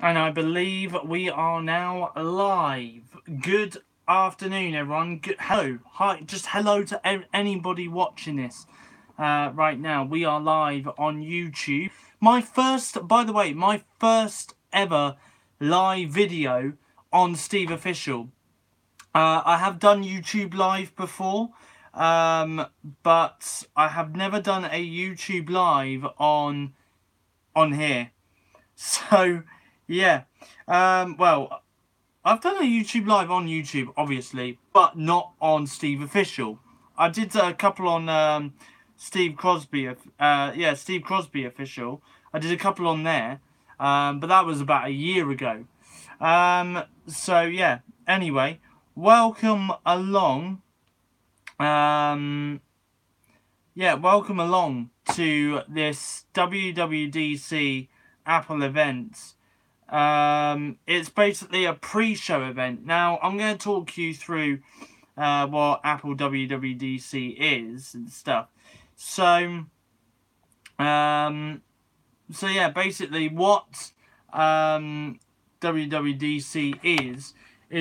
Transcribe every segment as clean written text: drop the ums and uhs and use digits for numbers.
And I believe we are now live. Good afternoon, everyone. Hello. Hi. Just hello to anybody watching this right now. We are live on YouTube. By the way, my first ever live video on Steve Official. I have done YouTube live before, but I have never done a YouTube live on here. So, yeah. Well, I've done a YouTube live on YouTube, obviously, but not on Steve Official. I did a couple on Steve Crosby. Steve Crosby Official. I did a couple on there, but that was about a year ago. So yeah. Anyway, welcome along. Welcome along to this WWDC Apple event. It's basically a pre-show event. Now, I'm going to talk you through what Apple WWDC is and stuff. So yeah, basically what WWDC is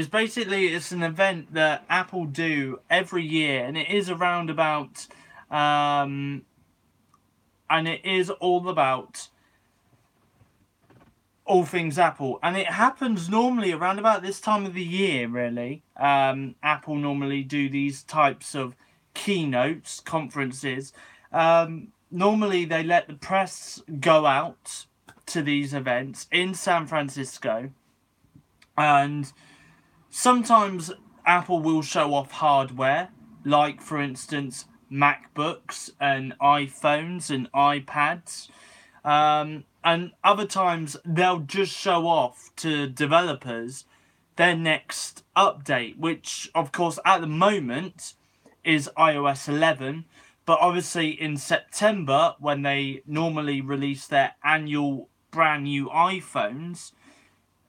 basically it's an event that Apple do every year, and it is around about and it is all about all things Apple, and it happens normally around about this time of the year, really. Apple normally do these types of keynotes, conferences. Normally they let the press go out to these events in San Francisco, and sometimes Apple will show off hardware, like for instance MacBooks and iPhones and iPads. And other times they'll just show off to developers their next update, which of course at the moment is iOS 11. But obviously in September, when they normally release their annual brand new iPhones,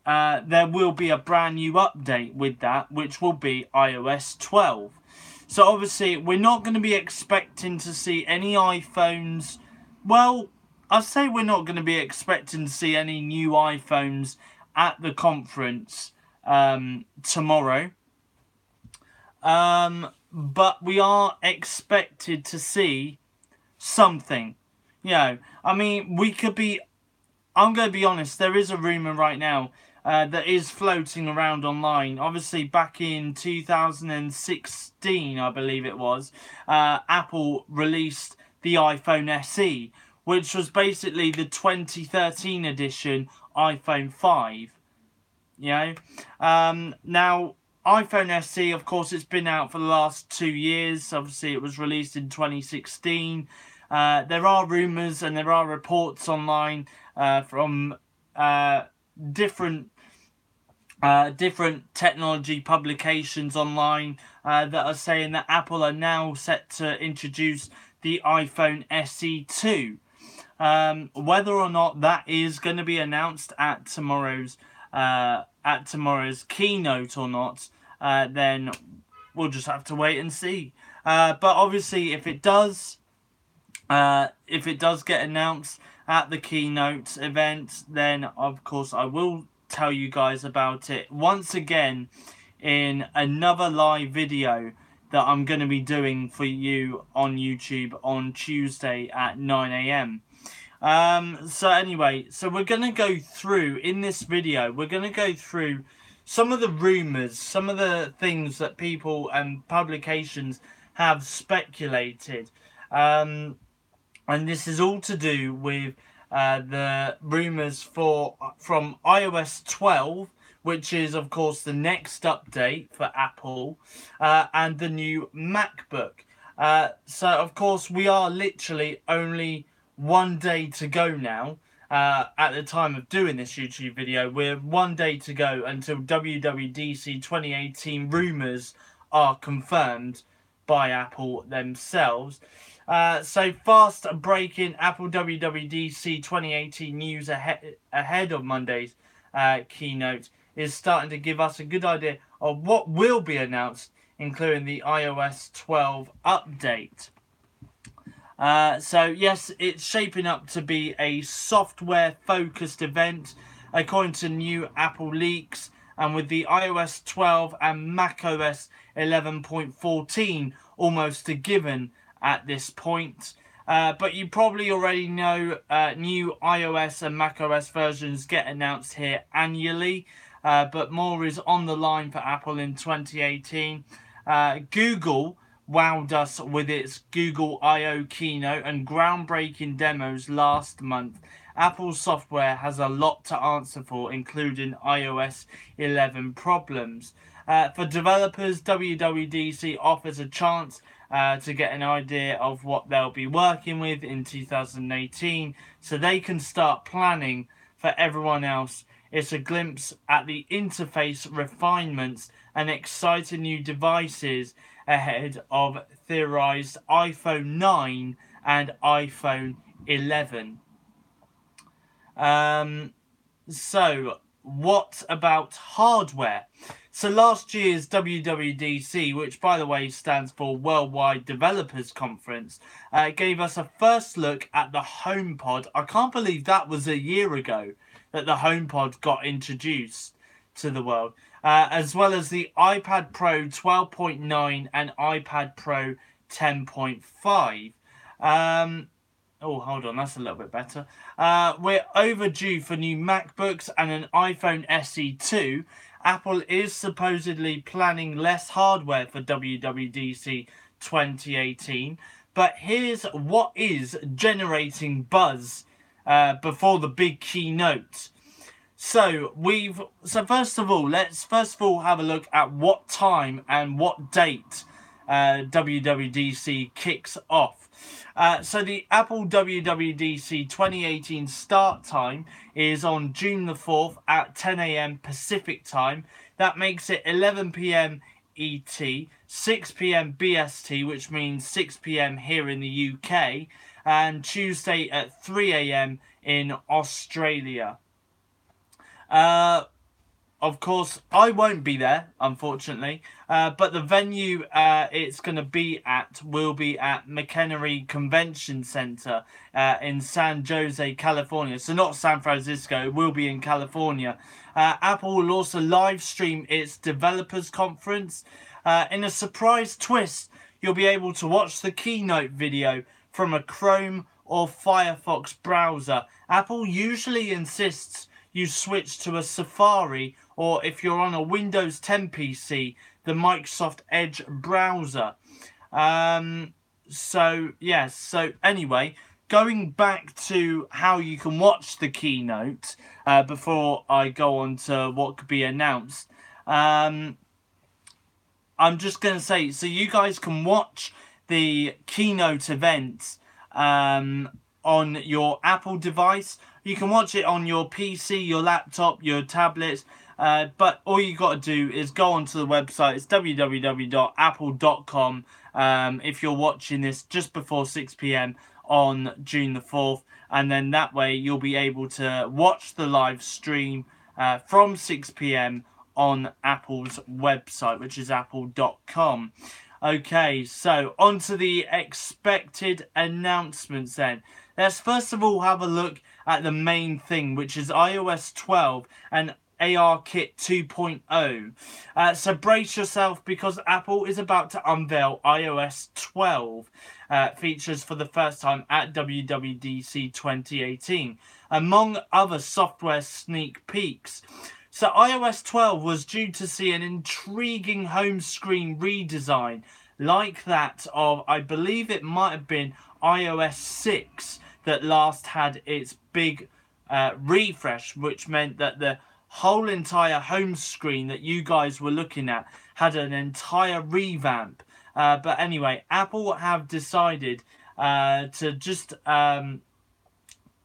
there will be a brand new update with that, which will be iOS 12. So obviously we're not going to be expecting to see any iPhones. Well, I'll say we're not going to be expecting to see any new iPhones at the conference tomorrow. But we are expected to see something. I mean, we could be... I'm going to be honest, there is a rumour right now that is floating around online. Obviously, back in 2016, I believe it was, Apple released the iPhone SE, which was basically the 2013 edition iPhone 5. Now, iPhone SE, of course, it's been out for the last 2 years. Obviously, it was released in 2016. There are rumours and there are reports online from different technology publications online that are saying that Apple are now set to introduce the iPhone SE 2. Whether or not that is going to be announced at tomorrow's keynote or not, then we'll just have to wait and see. But obviously, if it does get announced at the keynote event, then of course I will tell you guys about it once again in another live video that I'm going to be doing for you on YouTube on Tuesday at 9 a.m. So anyway, so we're going to go through, in this video, we're going to go through some of the rumours, some of the things that people and publications have speculated. And this is all to do with the rumours from iOS 12, which is, of course, the next update for Apple, and the new MacBook. So, of course, we are literally only 1 day to go now. At the time of doing this YouTube video, we're 1 day to go until WWDC 2018 rumours are confirmed by Apple themselves. So fast breaking Apple WWDC 2018 news ahead of Monday's keynote is starting to give us a good idea of what will be announced, including the iOS 12 update. So yes, it's shaping up to be a software-focused event. according to new Apple leaks, and with the iOS 12 and macOS 11.14 almost a given at this point. But you probably already know new iOS and macOS versions get announced here annually. But more is on the line for Apple in 2018. Google wowed us with its Google I/O keynote and groundbreaking demos last month. Apple's software has a lot to answer for, including iOS 11 problems. For developers, WWDC offers a chance to get an idea of what they'll be working with in 2018, so they can start planning for everyone else. It's a glimpse at the interface refinements and exciting new devices ahead of theorized iPhone 9 and iPhone 11. So, what about hardware? So last year's WWDC, which by the way stands for Worldwide Developers Conference, gave us a first look at the HomePod. I can't believe that was a year ago that the HomePod got introduced to the world, as well as the iPad Pro 12.9 and iPad Pro 10.5. Oh, hold on, that's a little bit better. We're overdue for new MacBooks and an iPhone SE 2. Apple is supposedly planning less hardware for WWDC 2018. But here's what is generating buzz before the big keynote. So first of all, let's have a look at what time and what date WWDC kicks off. So the Apple WWDC 2018 start time is on June the 4th at 10 AM Pacific time. That makes it 11 PM ET, 6 PM BST, which means 6 PM here in the UK, and Tuesday at 3 AM in Australia. Of course, I won't be there, unfortunately, but the venue it's going to be at will be at McHenry Convention Center in San Jose, California. So not San Francisco, it will be in California. Apple will also live stream its developers conference. In a surprise twist, you'll be able to watch the keynote video from a Chrome or Firefox browser. Apple usually insists you switch to a Safari, or if you're on a Windows 10 PC, the Microsoft Edge browser. So anyway, going back to how you can watch the keynote before I go on to what could be announced. I'm just going to say, so you guys can watch the keynote event on your Apple device. You can watch it on your PC, your laptop, your tablets, but all you got to do is go onto the website. It's www.apple.com if you're watching this just before 6 PM on June the 4th. And then that way you'll be able to watch the live stream from 6 PM on Apple's website, which is apple.com. Okay, so on to the expected announcements then. Let's first of all have a look at the main thing, which is iOS 12 and ARKit 2.0. So brace yourself, because Apple is about to unveil iOS 12 features for the first time at WWDC 2018, among other software sneak peeks. So iOS 12 was due to see an intriguing home screen redesign like that of, I believe it might have been iOS 6 that last had its big refresh, which meant that the whole entire home screen that you guys were looking at had an entire revamp. But anyway, Apple have decided to just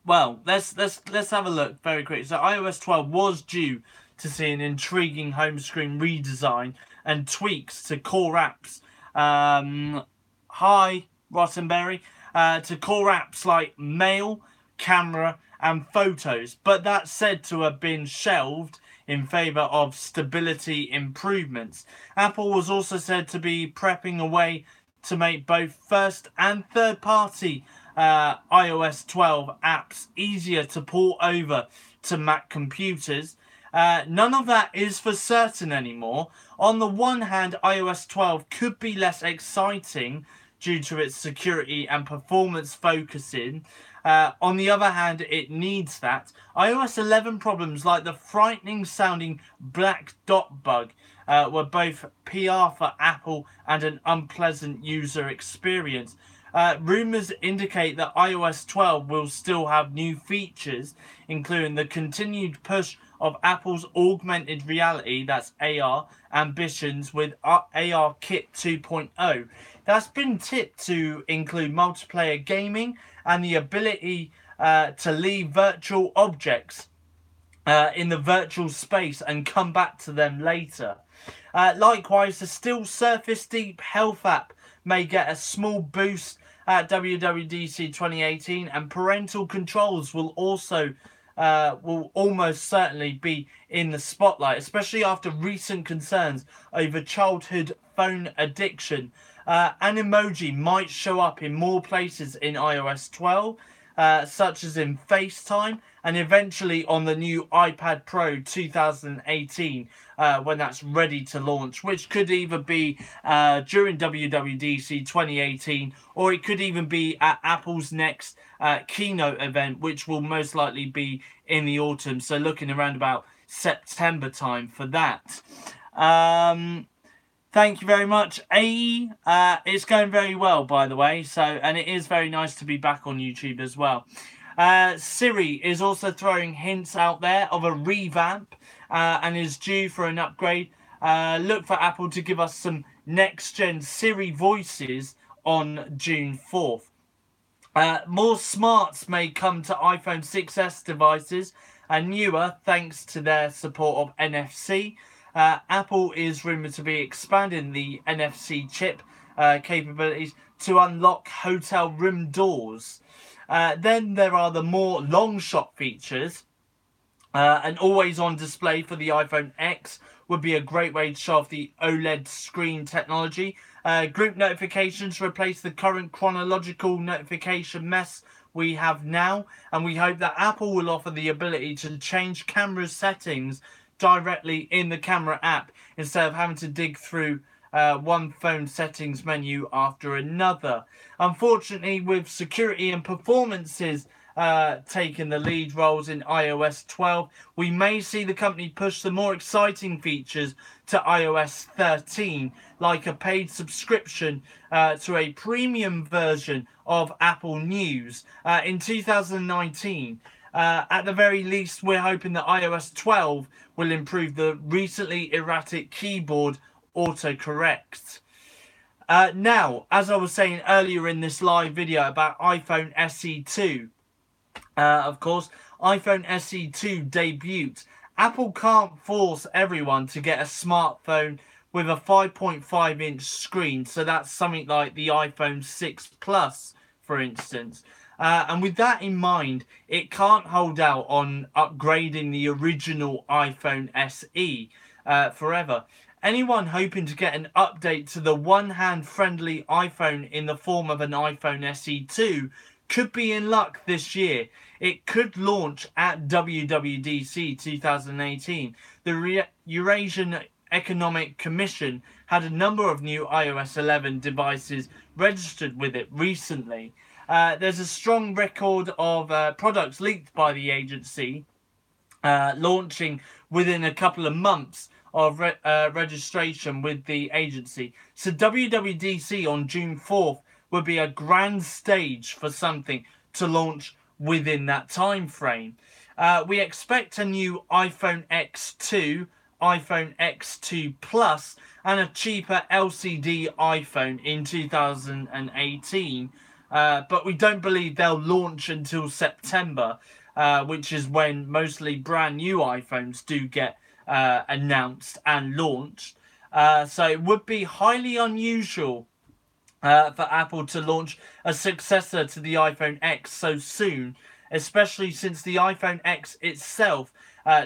well, let's have a look very quick. So iOS 12 was due to see an intriguing home screen redesign and tweaks to core apps. Hi, Rottenberry. To core apps like Mail, Camera, and Photos, but that's said to have been shelved in favour of stability improvements. Apple was also said to be prepping a way to make both first and third party iOS 12 apps easier to port over to Mac computers. None of that is for certain anymore. On the one hand, iOS 12 could be less exciting due to its security and performance focusing. On the other hand, it needs that. iOS 11 problems like the frightening sounding black dot bug were both PR for Apple and an unpleasant user experience. Rumours indicate that iOS 12 will still have new features, including the continued push of Apple's augmented reality, that's AR, ambitions with AR Kit 2.0. That's been tipped to include multiplayer gaming and the ability to leave virtual objects in the virtual space and come back to them later. Likewise, the still surface deep health app may get a small boost at WWDC 2018, and parental controls will also will almost certainly be in the spotlight, especially after recent concerns over childhood phone addiction. An emoji might show up in more places in iOS 12, such as in FaceTime, and eventually on the new iPad Pro 2018 when that's ready to launch, which could either be during WWDC 2018 or it could even be at Apple's next keynote event, which will most likely be in the autumn, so looking around about September time for that. Thank you very much, AE. It's going very well, by the way. So, and it is very nice to be back on YouTube as well. Siri is also throwing hints out there of a revamp and is due for an upgrade. Look for Apple to give us some next-gen Siri voices on June 4th. More smarts may come to iPhone 6s devices and newer thanks to their support of NFC. Apple is rumoured to be expanding the NFC chip capabilities to unlock hotel room doors. Then there are the more long shot features. An always on display for the iPhone X would be a great way to show off the OLED screen technology. Group notifications replace the current chronological notification mess we have now, and we hope that Apple will offer the ability to change camera settings directly in the camera app instead of having to dig through one phone settings menu after another. Unfortunately, with security and performances taking the lead roles in iOS 12, we may see the company push some more exciting features to iOS 13, like a paid subscription to a premium version of Apple News in 2019. At the very least, we're hoping that iOS 12 will improve the recently erratic keyboard autocorrect. Now, as I was saying earlier in this live video about iPhone SE2, of course, iPhone SE2 debuted. Apple can't force everyone to get a smartphone with a 5.5-inch screen, so that's something like the iPhone 6 Plus, for instance. And with that in mind, it can't hold out on upgrading the original iPhone SE forever. Anyone hoping to get an update to the one-hand friendly iPhone in the form of an iPhone SE2 could be in luck this year. It could launch at WWDC 2018. The Eurasian Economic Commission had a number of new iOS 11 devices registered with it recently. There's a strong record of products leaked by the agency launching within a couple of months of registration with the agency. So WWDC on June 4th would be a grand stage for something to launch within that time frame. We expect a new iPhone X2, iPhone X2 Plus, and a cheaper LCD iPhone in 2018. But we don't believe they'll launch until September, which is when mostly brand new iPhones do get announced and launched. So it would be highly unusual for Apple to launch a successor to the iPhone X so soon, especially since the iPhone X itself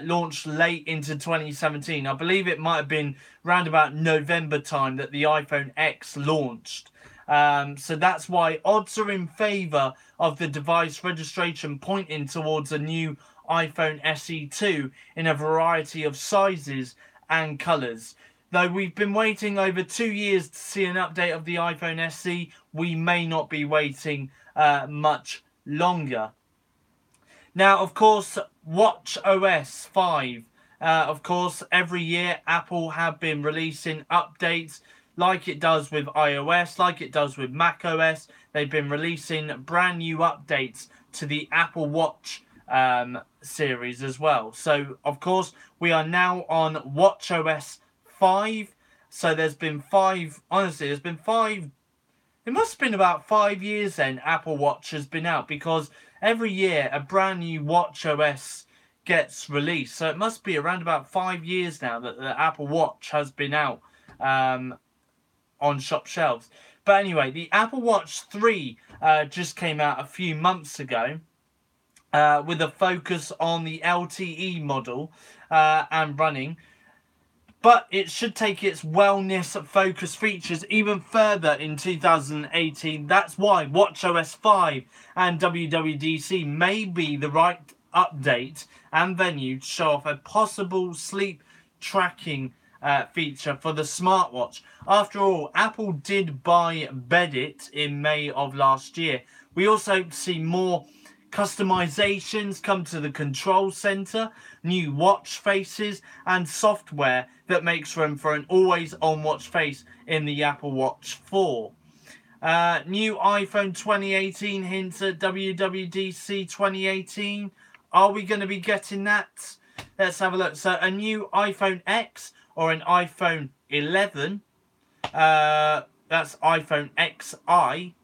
launched late into 2017. I believe it might have been around about November time that the iPhone X launched. So that's why odds are in favour of the device registration pointing towards a new iPhone SE 2 in a variety of sizes and colours. Though we've been waiting over 2 years to see an update of the iPhone SE, we may not be waiting much longer. Now, of course, WatchOS 5. Of course, every year Apple have been releasing updates like it does with iOS, like it does with macOS. They've been releasing brand new updates to the Apple Watch series as well. So, of course, we are now on WatchOS 5. So there's been 5, honestly, there's been 5, it must have been about 5 years then Apple Watch has been out, because every year a brand new WatchOS gets released. So it must be around about 5 years now that the Apple Watch has been out on shop shelves. But anyway, the Apple Watch 3 just came out a few months ago with a focus on the LTE model and running. But it should take its wellness focus features even further in 2018. That's why WatchOS 5 and WWDC may be the right update and venue to show off a possible sleep tracking feature for the smartwatch. After all, Apple did buy Bedit in May of last year. We also see more customizations come to the control center, new watch faces, and software that makes room for an always-on watch face in the Apple Watch 4. New iPhone 2018 hints at WWDC 2018. Are we going to be getting that? Let's have a look. So a new iPhone X or an iPhone 11. That's iPhone XI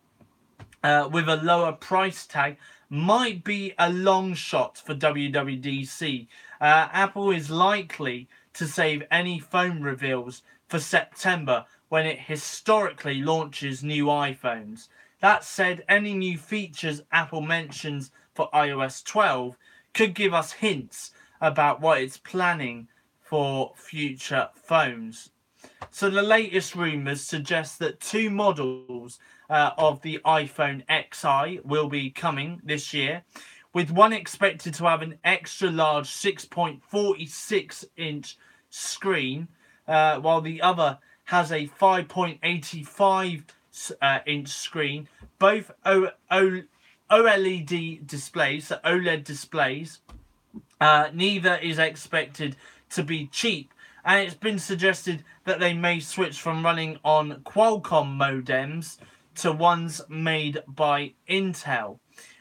with a lower price tag might be a long shot for WWDC. Apple is likely to save any phone reveals for September, when it historically launches new iPhones. That said, any new features Apple mentions for iOS 12 could give us hints about what it's planning for future phones. So the latest rumours suggest that 2 models of the iPhone XI will be coming this year, with one expected to have an extra large 6.46 inch screen, while the other has a 5.85 inch screen, both OLED displays, so OLED displays. Neither is expected to be cheap, and it's been suggested that they may switch from running on Qualcomm modems to ones made by Intel.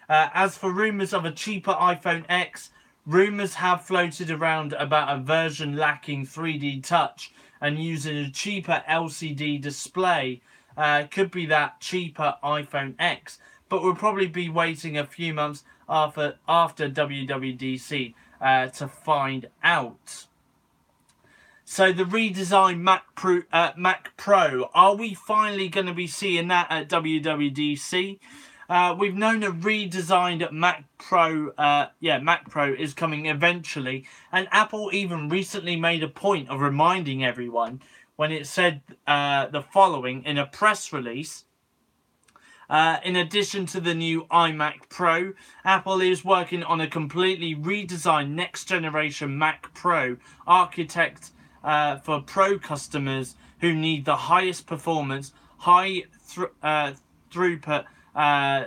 As for rumours of a cheaper iPhone X, rumours have floated around about a version lacking 3D touch and using a cheaper LCD display. Could be that cheaper iPhone X, but we'll probably be waiting a few months after WWDC to find out. So the redesigned Mac Pro, are we finally going to be seeing that at WWDC? We've known a redesigned Mac Pro, Mac Pro is coming eventually, and Apple even recently made a point of reminding everyone when it said the following in a press release. In addition to the new iMac Pro, Apple is working on a completely redesigned next generation Mac Pro architect for Pro customers who need the highest performance, high throughput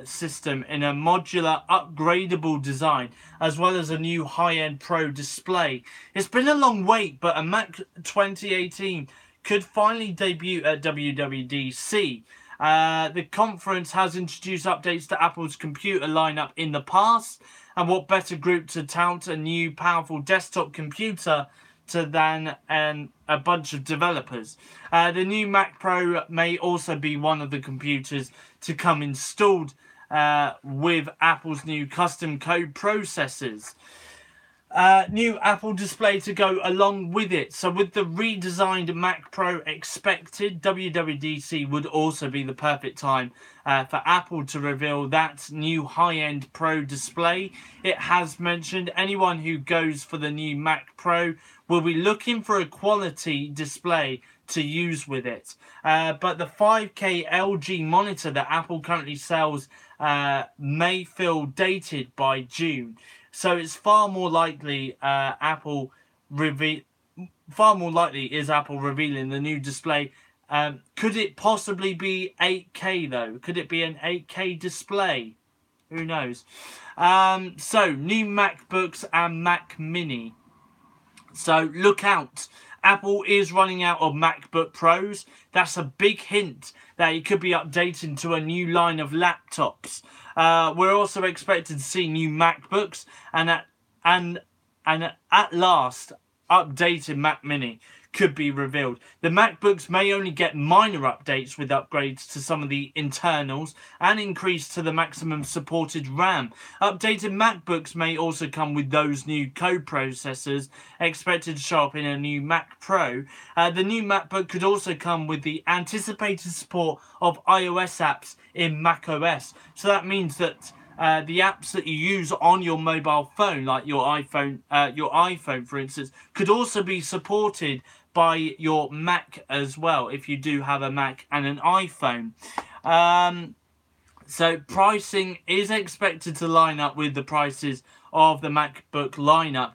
system in a modular, upgradable design, as well as a new high-end Pro display. It's been a long wait, but a Mac 2018 could finally debut at WWDC. The conference has introduced updates to Apple's computer lineup in the past, and what better group to tout a new powerful desktop computer than a bunch of developers. The new Mac Pro may also be one of the computers to come installed with Apple's new custom code processors. New Apple display to go along with it. So with the redesigned Mac Pro expected, WWDC would also be the perfect time for Apple to reveal that new high-end Pro display. It has mentioned anyone who goes for the new Mac Pro will be looking for a quality display to use with it. But the 5K LG monitor that Apple currently sells may feel dated by June. So it's far more likely Apple is Apple revealing the new display. Could it possibly be 8K though? Could it be an 8K display? Who knows? So new MacBooks and Mac Mini. So look out. Apple is running out of MacBook Pros. That's a big hint that it could be updating to a new line of laptops. We're also expected to see new MacBooks and at last updated Mac Mini could be revealed. The MacBooks may only get minor updates with upgrades to some of the internals and increase to the maximum supported RAM. Updated MacBooks may also come with those new code processors expected to show up in a new Mac Pro. The new MacBook could also come with the anticipated support of iOS apps in macOS. So that means that the apps that you use on your mobile phone, like your iPhone, for instance, could also be supported by your Mac as well, if you do have a Mac and an iPhone. So pricing is expected to line up with the prices of the MacBook lineup.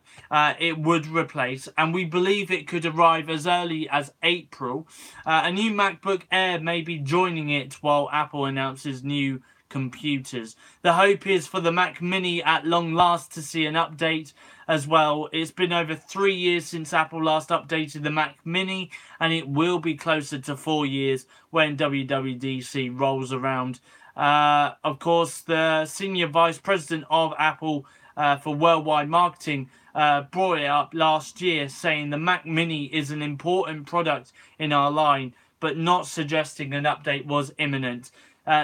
It would replace, and we believe it could arrive as early as April. A new MacBook Air may be joining it while Apple announces new computers. The hope is for the Mac Mini at long last to see an update as well. It's been over 3 years since Apple last updated the Mac Mini, and it will be closer to 4 years when WWDC rolls around. Of course, the Senior Vice President of Apple for Worldwide Marketing brought it up last year, saying the Mac Mini is an important product in our line, but not suggesting an update was imminent.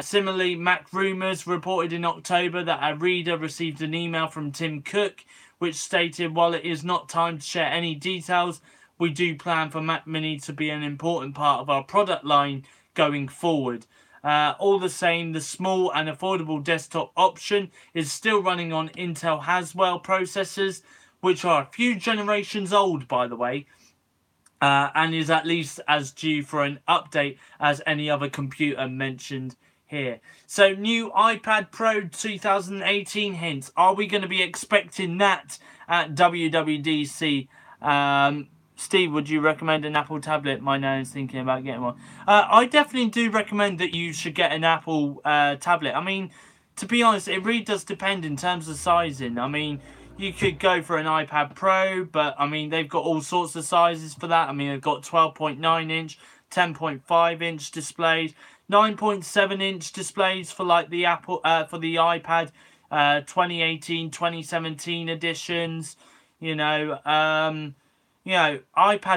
Similarly, Mac Rumors reported in October that a reader received an email from Tim Cook which stated, while it is not time to share any details, we do plan for Mac Mini to be an important part of our product line going forward. All the same, the small and affordable desktop option is still running on Intel Haswell processors, which are a few generations old, by the way, and is at least as due for an update as any other computer mentioned here. So new iPad Pro 2018 hints. Are we going to be expecting that at WWDC? Steve, would you recommend an Apple tablet? My nan's thinking about getting one. I definitely do recommend that you should get an Apple tablet. I mean, to be honest, it really does depend in terms of sizing. I mean, you could go for an iPad Pro, but I mean, they've got all sorts of sizes for that. I mean, they've got 12.9 inch, 10.5 inch displays, 9.7 inch displays for like the Apple for the iPad 2018, 2017 editions. iPad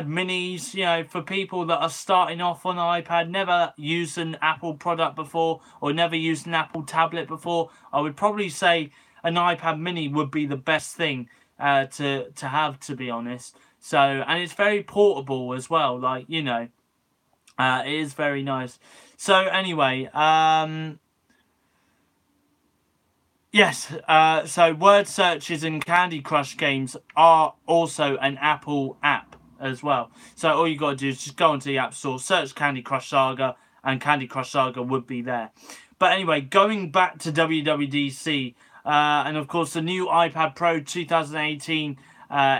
minis, for people that are starting off on iPad, never used an Apple product before or never used an Apple tablet before, I would probably say an iPad mini would be the best thing to have, to be honest. So, and it's very portable as well, it is very nice. So anyway, yes, so word searches and Candy Crush games are also an Apple app as well. So all you got to do is just go onto the App Store, search Candy Crush Saga, and Candy Crush Saga would be there. But anyway, going back to WWDC, and of course the new iPad Pro 2018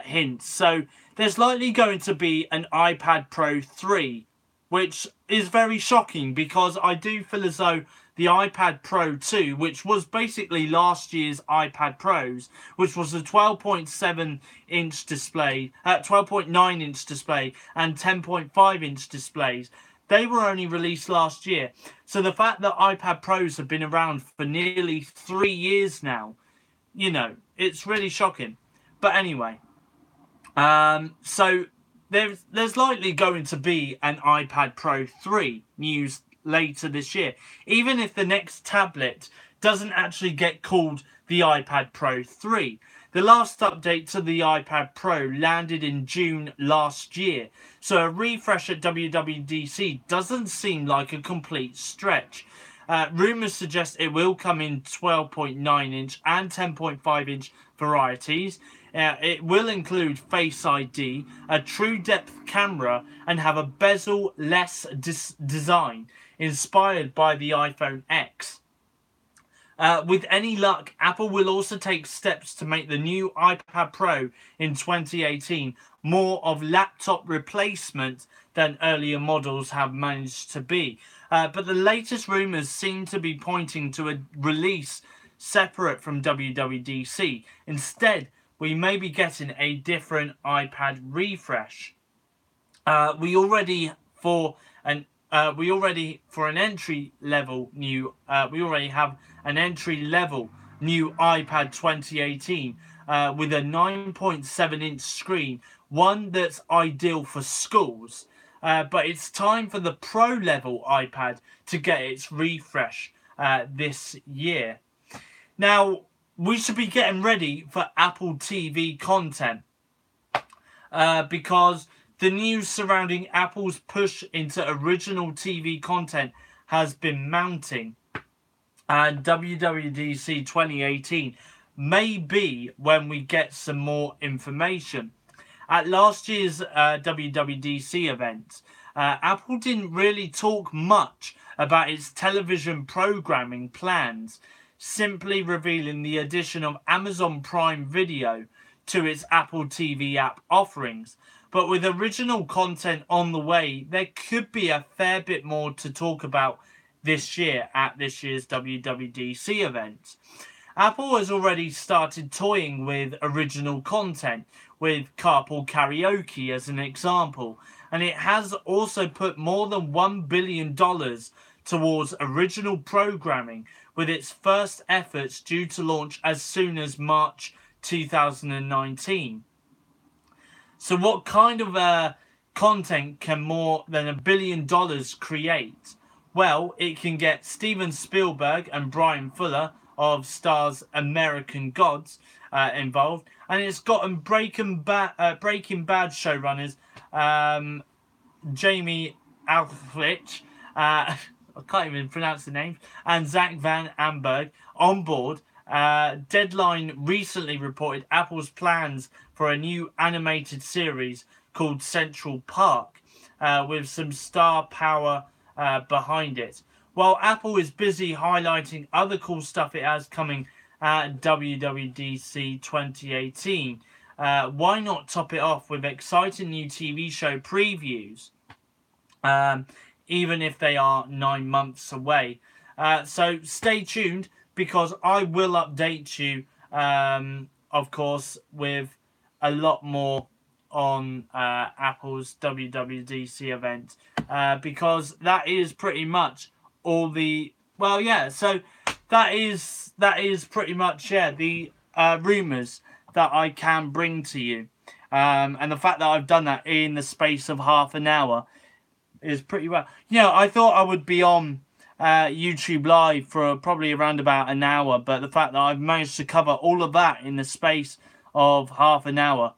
hints. So there's likely going to be an iPad Pro 3, which is very shocking because I do feel as though the iPad Pro 2, which was basically last year's iPad Pros, which was a 12.7 inch display, 12.9 inch display and 10.5 inch displays, they were only released last year. So the fact that iPad Pros have been around for nearly 3 years now, it's really shocking. But anyway, so there's likely going to be an iPad Pro 3 news later this year, even if the next tablet doesn't actually get called the iPad Pro 3. The last update to the iPad Pro landed in June last year, so a refresh at WWDC doesn't seem like a complete stretch. Rumours suggest it will come in 12.9 inch and 10.5 inch varieties. It will include Face ID, a true depth camera, and have a bezel-less design inspired by the iPhone X. With any luck, Apple will also take steps to make the new iPad Pro in 2018 more of laptop replacement than earlier models have managed to be. But the latest rumours seem to be pointing to a release separate from WWDC. Instead, we may be getting a different iPad refresh. We already for an entry level new we already have an entry level new iPad 2018 with a 9.7-inch screen, one that's ideal for schools. But it's time for the pro level iPad to get its refresh this year. Now, we should be getting ready for Apple TV content because the news surrounding Apple's push into original TV content has been mounting, and WWDC 2018 may be when we get some more information. At last year's WWDC event, Apple didn't really talk much about its television programming plans, simply revealing the addition of Amazon Prime Video to its Apple TV app offerings. But with original content on the way, there could be a fair bit more to talk about this year at this year's WWDC event. Apple has already started toying with original content, with Carpool Karaoke as an example, and it has also put more than $1 billion towards original programming, with its first efforts due to launch as soon as March 2019. So what kind of content can more than $1 billion create? Well, it can get Steven Spielberg and Brian Fuller of Starz American Gods involved, and it's gotten Breaking Bad showrunners Jamie Alfrich, I can't even pronounce the name, and Zach Van Amberg on board. Deadline recently reported Apple's plans for a new animated series called Central Park, with some star power behind it. While Apple is busy highlighting other cool stuff it has coming at WWDC 2018, why not top it off with exciting new TV show previews, even if they are 9 months away? So stay tuned, because I will update you, of course, with a lot more on Apple's WWDC event, because that is pretty much all the, well, yeah, so that is pretty much, yeah, the rumours that I can bring to you, and the fact that I've done that in the space of half an hour is pretty well. You know, I thought I would be on YouTube Live for probably around about an hour, but the fact that I've managed to cover all of that in the space of half an hour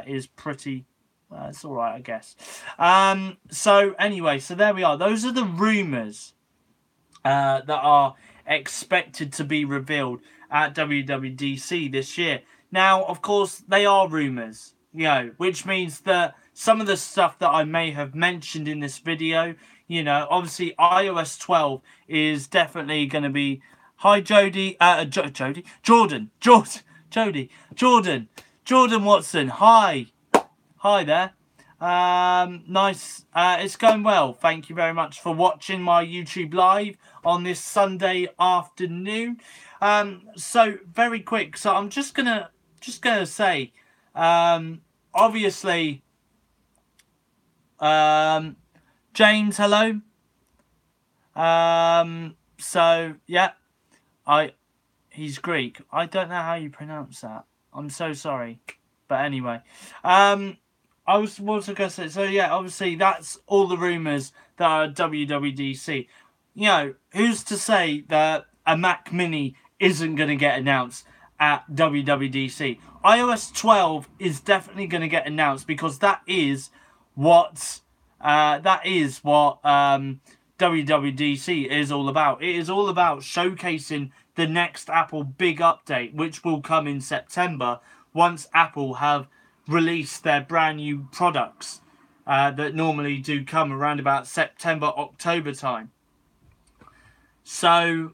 is pretty, it's alright, I guess. So anyway, so there we are. Those are the rumours that are expected to be revealed at WWDC this year. Now, of course, they are rumours, you know, which means that some of the stuff that I may have mentioned in this video, you know, obviously iOS 12 is definitely going to be... Hi, Jody. Jordan Watson. Hi there. Nice. It's going well. Thank you very much for watching my YouTube Live on this Sunday afternoon. So very quick. So I'm just gonna say, obviously, James, hello. So yeah, he's Greek. I don't know how you pronounce that. I'm so sorry, but anyway, I was also going to say, so yeah, obviously that's all the rumours that are at WWDC. You know, who's to say that a Mac Mini isn't going to get announced at WWDC? iOS 12 is definitely going to get announced, because that is what WWDC is all about. It is all about showcasing the next Apple big update, which will come in September, once Apple have released their brand new products that normally do come around about September, October time. So,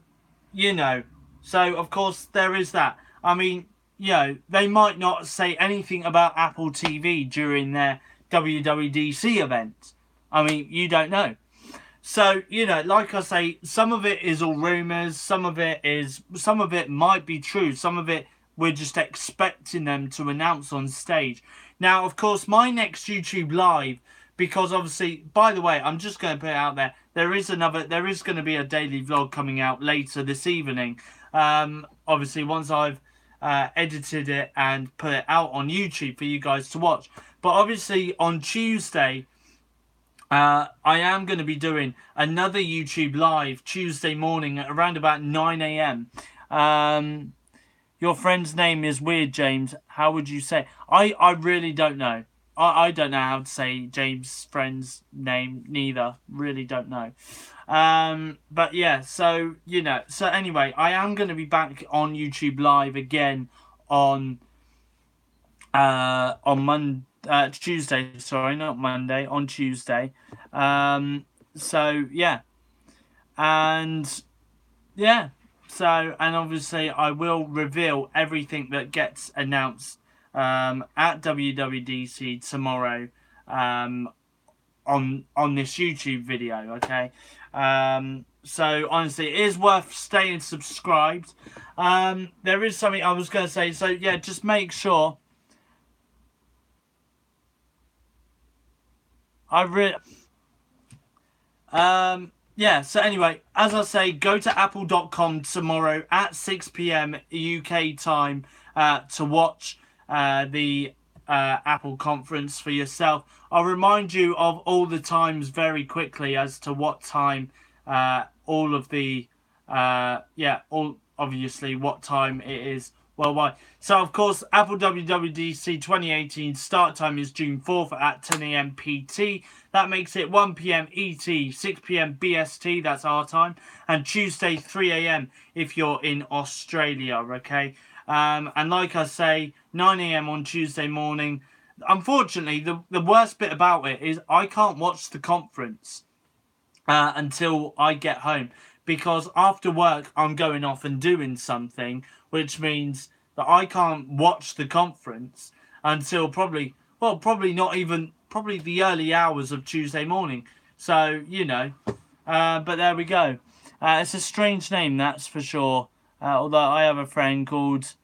you know, So, of course, there is that. I mean, you know, they might not say anything about Apple TV during their WWDC event. I mean, you don't know. So, you know, like I say, some of it is all rumours, some of it might be true, some of it we're just expecting them to announce on stage. Now, of course, my next YouTube live, because obviously, by the way, I'm just going to put it out there, there is going to be a daily vlog coming out later this evening. Obviously, once I've edited it and put it out on YouTube for you guys to watch. But obviously, on Tuesday, I am going to be doing another YouTube live Tuesday morning at around about 9 a.m. Your friend's name is weird, James. How would you say? I really don't know. I don't know how to say James' friend's name, neither. Really don't know. But yeah, so, you know. So anyway, I am going to be back on YouTube live again on Monday. Tuesday, sorry, not Monday, on Tuesday. So yeah, and yeah, so, and obviously I will reveal everything that gets announced at WWDC tomorrow on this YouTube video. Okay, so honestly, it is worth staying subscribed. There is something I was going to say. So yeah, just make sure. Yeah, so anyway, as I say, go to apple.com tomorrow at 6 p.m. UK time to watch the Apple conference for yourself. I'll remind you of all the times very quickly as to what time all of the, obviously what time it is worldwide. So, of course, Apple WWDC 2018 start time is June 4th at 10 a.m. PT. That makes it 1 p.m. ET, 6 p.m. BST, that's our time, and Tuesday 3 a.m. if you're in Australia, okay? And like I say, 9 a.m. on Tuesday morning. Unfortunately, the worst bit about it is I can't watch the conference until I get home, because after work I'm going off and doing something, which means that I can't watch the conference until probably the early hours of Tuesday morning. So, you know, but there we go. It's a strange name, that's for sure. Although I have a friend called,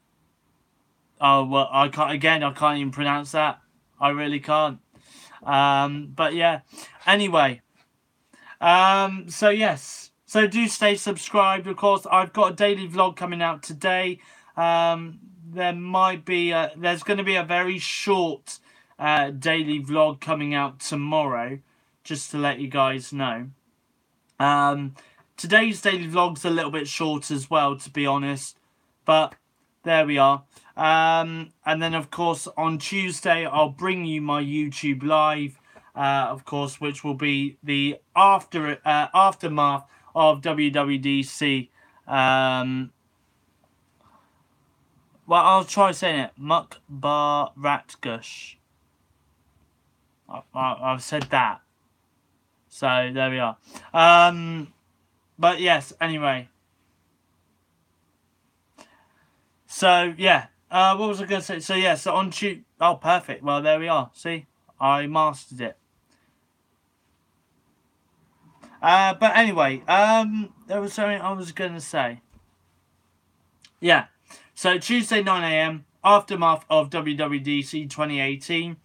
I can't even pronounce that. I really can't. But yeah, anyway. So yes, so do stay subscribed. Of course, I've got a daily vlog coming out today. There's going to be a very short daily vlog coming out tomorrow, just to let you guys know. Today's daily vlog's a little bit short as well, to be honest, but there we are. And then of course on Tuesday I'll bring you my YouTube live, of course, which will be the aftermath of WWDC. Well, I'll try saying it. Mukbaratgush. I've said that. So, there we are. But yes, anyway. So, yeah. What was I going to say? So, yeah, so on Tuesday... Oh, perfect. Well, there we are. See? I mastered it. But anyway, there was something I was going to say. Yeah. So, Tuesday, 9 a.m, aftermath of WWDC 2018.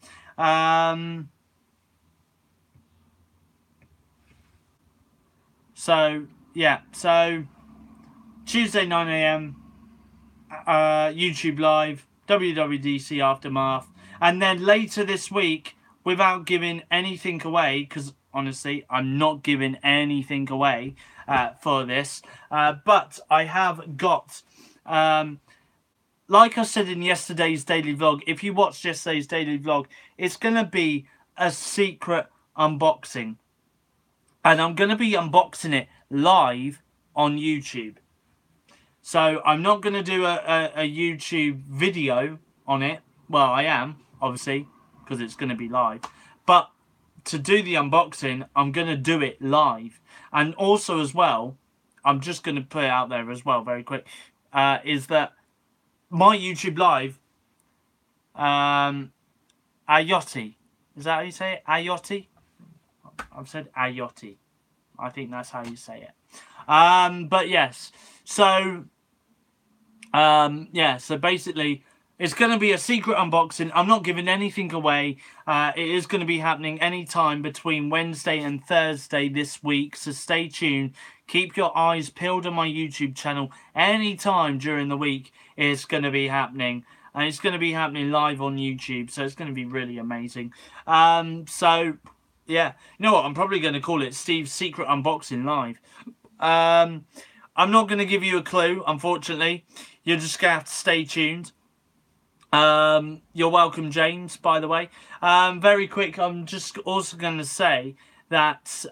So, yeah. So, Tuesday, 9 a.m, YouTube Live, WWDC aftermath. And then later this week, without giving anything away, because honestly, I'm not giving anything away for this. But I have got... like I said in yesterday's daily vlog, if you watched yesterday's daily vlog, it's going to be a secret unboxing. And I'm going to be unboxing it live on YouTube. So I'm not going to do a YouTube video on it. Well, I am, obviously, because it's going to be live. But to do the unboxing, I'm going to do it live. And also as well, I'm just going to put it out there as well very quick. is that my YouTube live, Ayotti, is that how you say it? Ayotti? I've said Ayotti. I think that's how you say it. But yes, so yeah, so basically it's going to be a secret unboxing. I'm not giving anything away. It is going to be happening anytime between Wednesday and Thursday this week, so stay tuned. Keep your eyes peeled on my YouTube channel. Anytime during the week it's going to be happening, and it's going to be happening live on YouTube, so it's going to be really amazing. So yeah, you know what, I'm probably going to call it Steve's Secret Unboxing Live. I'm not going to give you a clue, unfortunately. You're just going to have to stay tuned. You're welcome, James, by the way. Very quick, I'm just also going to say that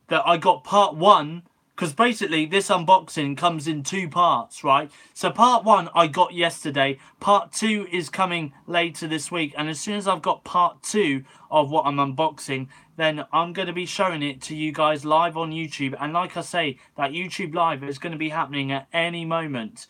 that I got part 1, because basically this unboxing comes in 2 parts, right? So part 1 I got yesterday, part 2 is coming later this week, and as soon as I've got part 2 of what I'm unboxing, then I'm going to be showing it to you guys live on YouTube. And like I say, that YouTube live is going to be happening at any moment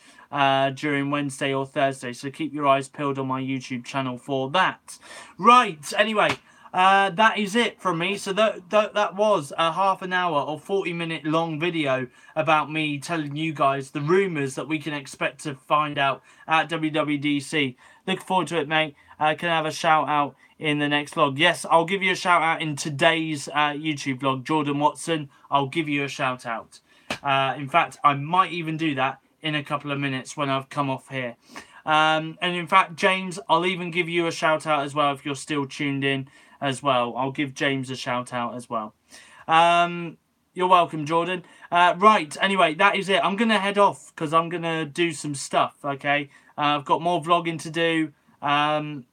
during Wednesday or Thursday, so keep your eyes peeled on my YouTube channel for that. Right, anyway, that is it from me. So that was a half an hour or 40-minute long video about me telling you guys the rumours that we can expect to find out at WWDC. Looking forward to it, mate. Can I have a shout out in the next vlog? Yes, I'll give you a shout out in today's YouTube vlog. Jordan Watson, I'll give you a shout out. In fact, I might even do that in a couple of minutes when I've come off here. And in fact, James, I'll even give you a shout out as well if you're still tuned in as well. I'll give James a shout out as well. You're welcome, Jordan. Right, anyway, that is it. I'm going to head off because I'm going to do some stuff, okay? I've got more vlogging to do.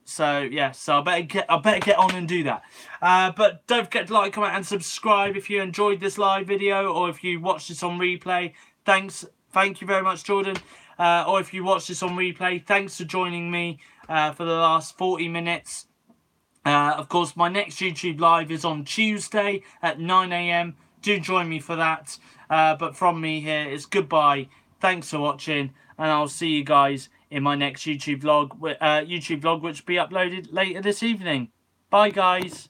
So yeah, so I better get on and do that. But don't forget to like, comment and subscribe if you enjoyed this live video, or if you watched this on replay. Thank you very much, Jordan. Or if you watched this on replay, thanks for joining me for the last 40 minutes. Of course, my next YouTube live is on Tuesday at 9 AM. Do join me for that. But from me here, it's goodbye. Thanks for watching, and I'll see you guys in my next YouTube vlog, which will be uploaded later this evening. Bye, guys.